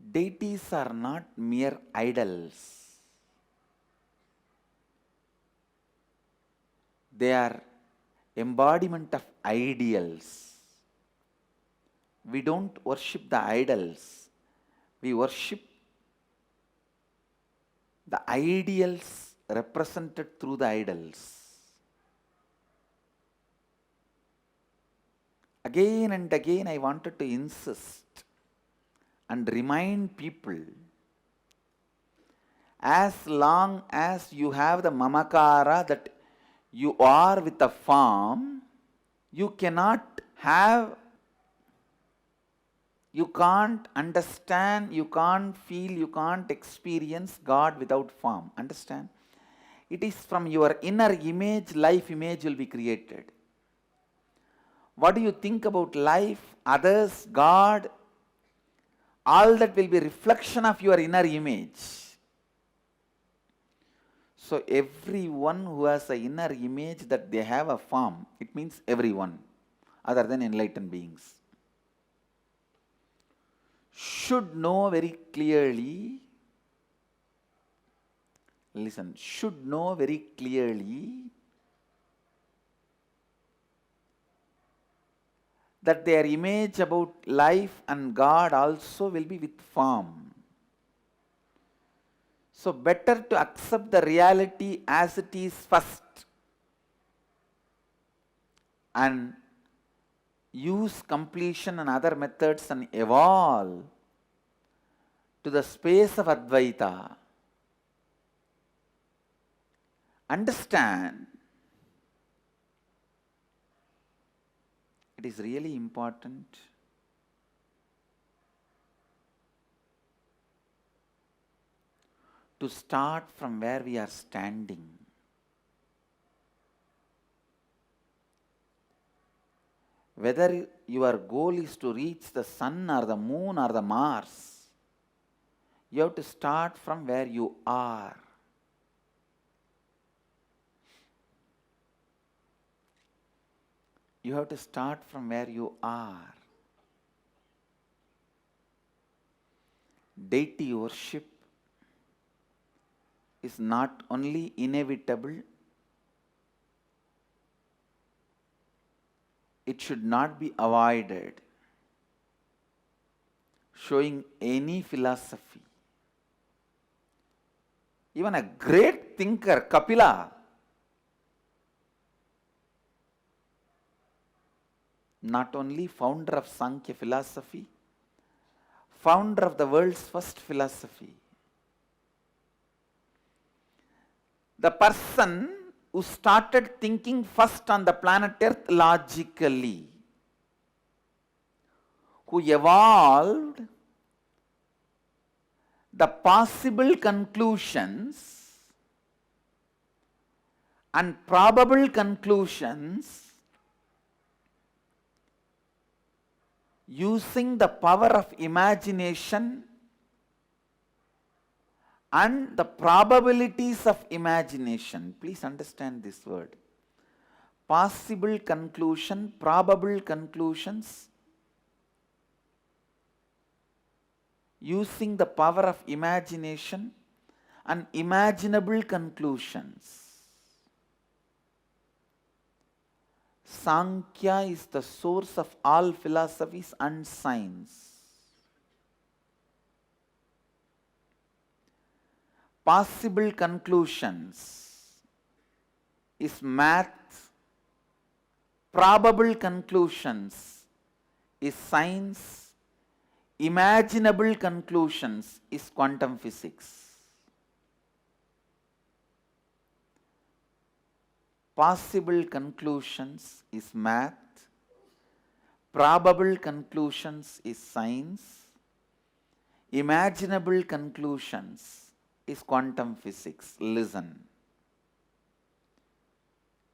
Deities are not mere idols. They are embodiment of ideals. We don't worship the idols. We worship the ideals represented through the idols. Again and again I wanted to insist and remind people, as long as you have the mamakara that you are with the form, you cannot have, you can't understand, you can't feel, you can't experience God without form. Understand? It is from your inner image, life image will be created. What do you think about life, others, God? All that will be reflection of your inner image. So everyone who has an inner image that they have a form, it means everyone other than enlightened beings should know very clearly, listen, should know very clearly that their image about life and God also will be with form. So better to accept the reality as it is first and use completion and other methods and evolve to the space of Advaita. Understand, it is really important to start from where we are standing. Whether your goal is to reach the sun or the moon or the Mars, you have to start from where you are. You have to start from where you are. Deity worship is not only inevitable, it should not be avoided. Showing any philosophy. Even a great thinker, Kapila, not only founder of Sankhya philosophy, founder of the world's first philosophy. The person who started thinking first on the planet Earth logically, who evolved the possible conclusions and probable conclusions using the power of imagination and the probabilities of imagination. Please understand this word. Possible conclusion, probable conclusions, using the power of imagination and imaginable conclusions. Sankhya is the source of all philosophies and science. Possible conclusions is math, probable conclusions is science, imaginable conclusions is quantum physics. Possible conclusions is math, probable conclusions is science, imaginable conclusions is quantum physics. Listen.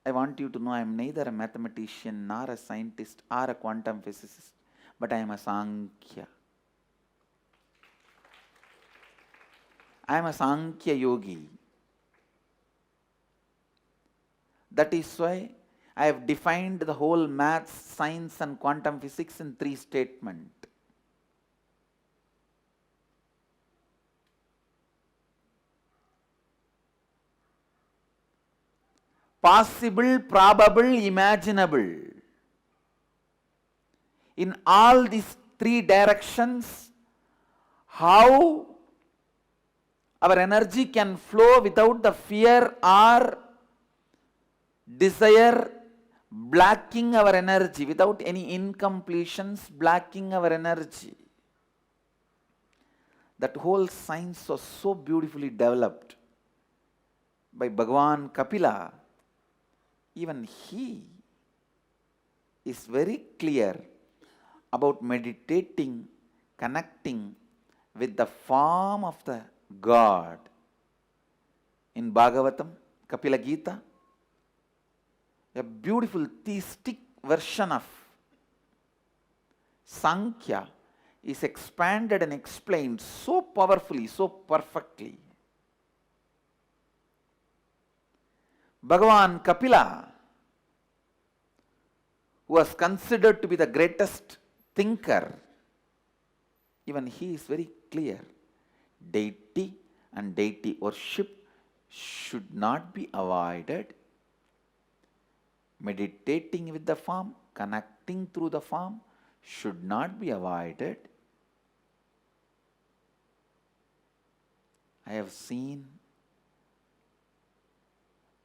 I want you to know I am neither a mathematician nor a scientist or a quantum physicist, but I am a Sankhya. I am a Sankhya yogi. That is why I have defined the whole maths, science and quantum physics in 3 statements. possible, probable, imaginable. In all these three directions, how our energy can flow without the fear or desire blocking our energy, without any incompletions blocking our energy. That whole science was so beautifully developed by Bhagavan Kapila. Even he is very clear about meditating, connecting with the form of the God. In Bhagavatam, Kapila Gita, a beautiful theistic version of Sankhya is expanded and explained so powerfully, so perfectly. Bhagavan Kapila, who was considered to be the greatest thinker, even he is very clear. Deity and deity worship should not be avoided. Meditating with the form, connecting through the form should not be avoided. I have seen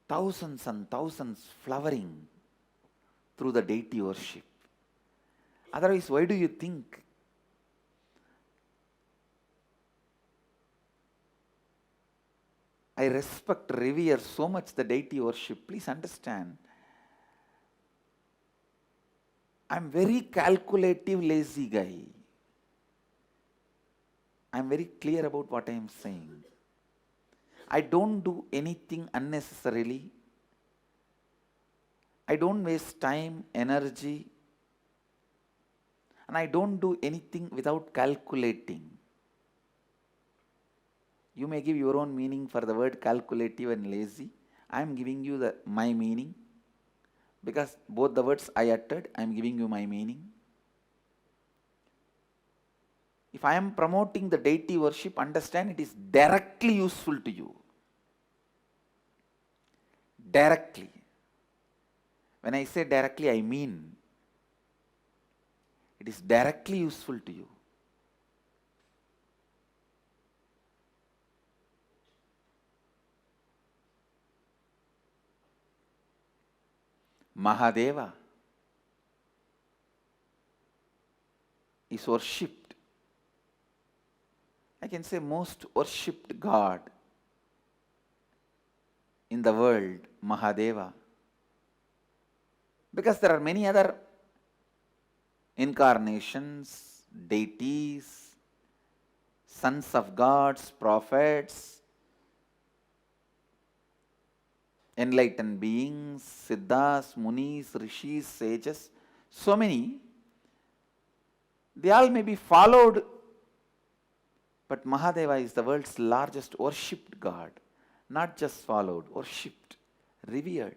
thousands and thousands flowering through the deity worship. Otherwise, why do you think I respect, revere so much the deity worship? Please understand, I'm very calculative, lazy guy. I'm very clear about what I am saying. I don't do anything unnecessarily. I don't waste time, energy, and I don't do anything without calculating. You may give your own meaning for the word calculative and lazy. I am giving you my meaning. Because both the words I uttered, I am giving you my meaning. If I am promoting the deity worship, understand it is directly useful to you. Directly. When I say directly, I mean it is directly useful to you. Mahadeva is worshipped. I can say most worshipped God in the world, Mahadeva. Because there are many other incarnations, deities, sons of gods, prophets, enlightened beings, siddhas, munis, rishis, sages, so many. They all may be followed, but Mahadeva is the world's largest worshipped God. Not just followed, worshipped, revered.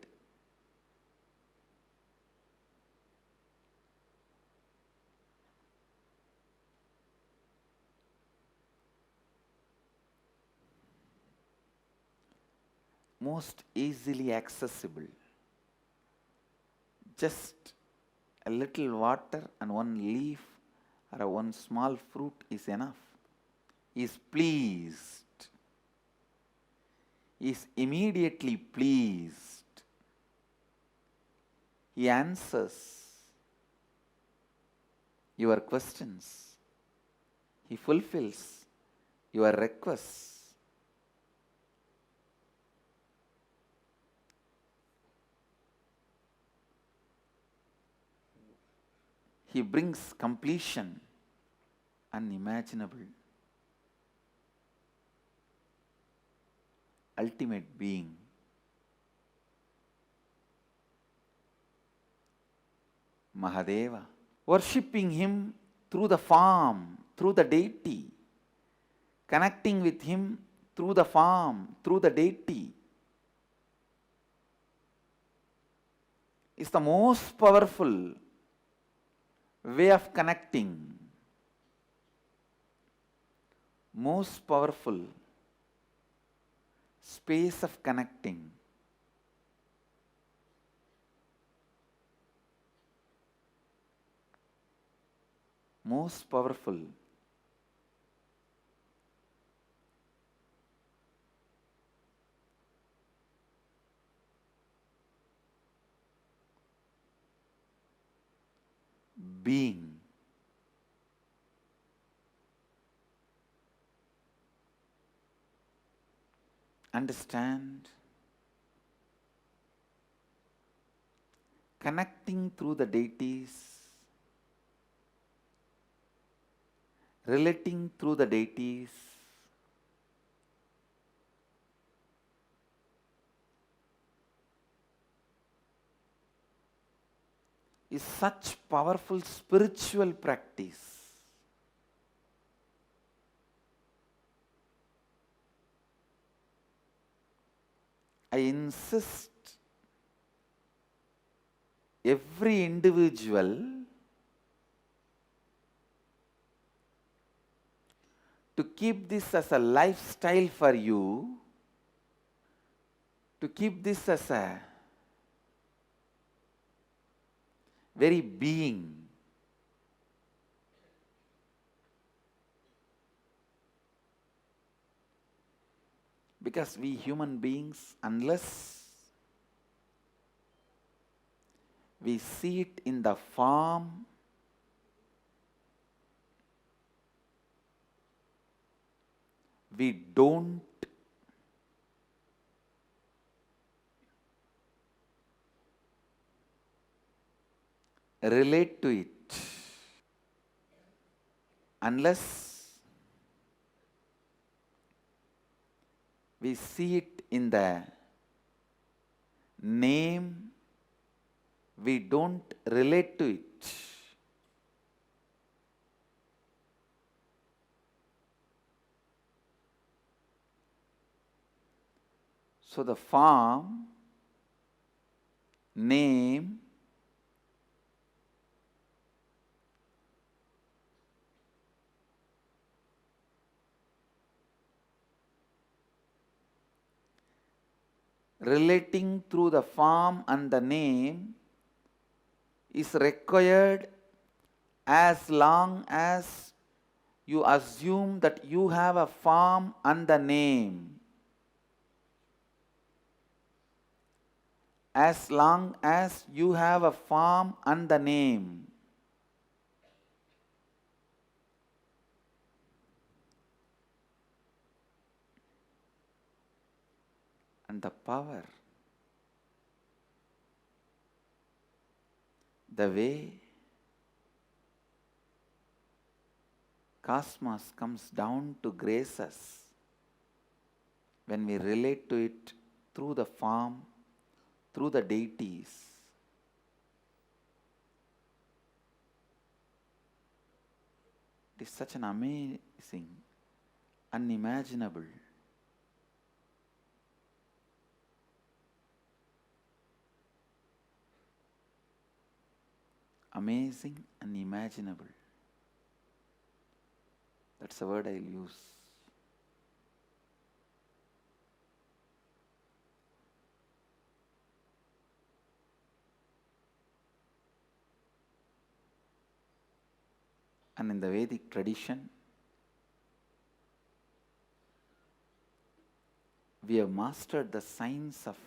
Most easily accessible. Just a little water and one leaf or one small fruit is enough. He is pleased. He is immediately pleased. He answers your questions. He fulfills your requests. He brings completion unimaginable. Ultimate being. Mahadeva. Worshipping him through the form, through the deity. Connecting with him through the form, through the deity, is the most powerful way of connecting. Most powerful space of connecting. most powerful. Being. Understand? Connecting through the deities, relating through the deities, is such powerful spiritual practice. I insist every individual to keep this as a lifestyle for you, to keep this as a very being. Because we human beings, unless we see it in the form, we don't relate to it. Unless we see it in the name, we don't relate to it. So the form, name, relating through the form and the name is required as long as you assume that you have a form and the name. As long as you have a form and the name. And the power, the way cosmos comes down to grace us when we relate to it through the form, through the deities. It is such an amazing, unimaginable, amazing, unimaginable. That's the word I'll use. And in the Vedic tradition, we have mastered the science of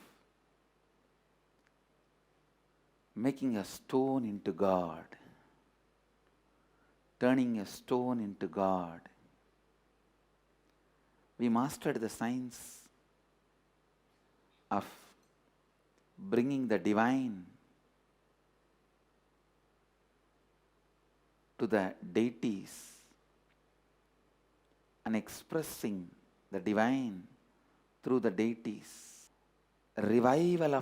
making a stone into God, turning a stone into God. We mastered the science of bringing the divine to the deities and expressing the divine through the deities. Revival of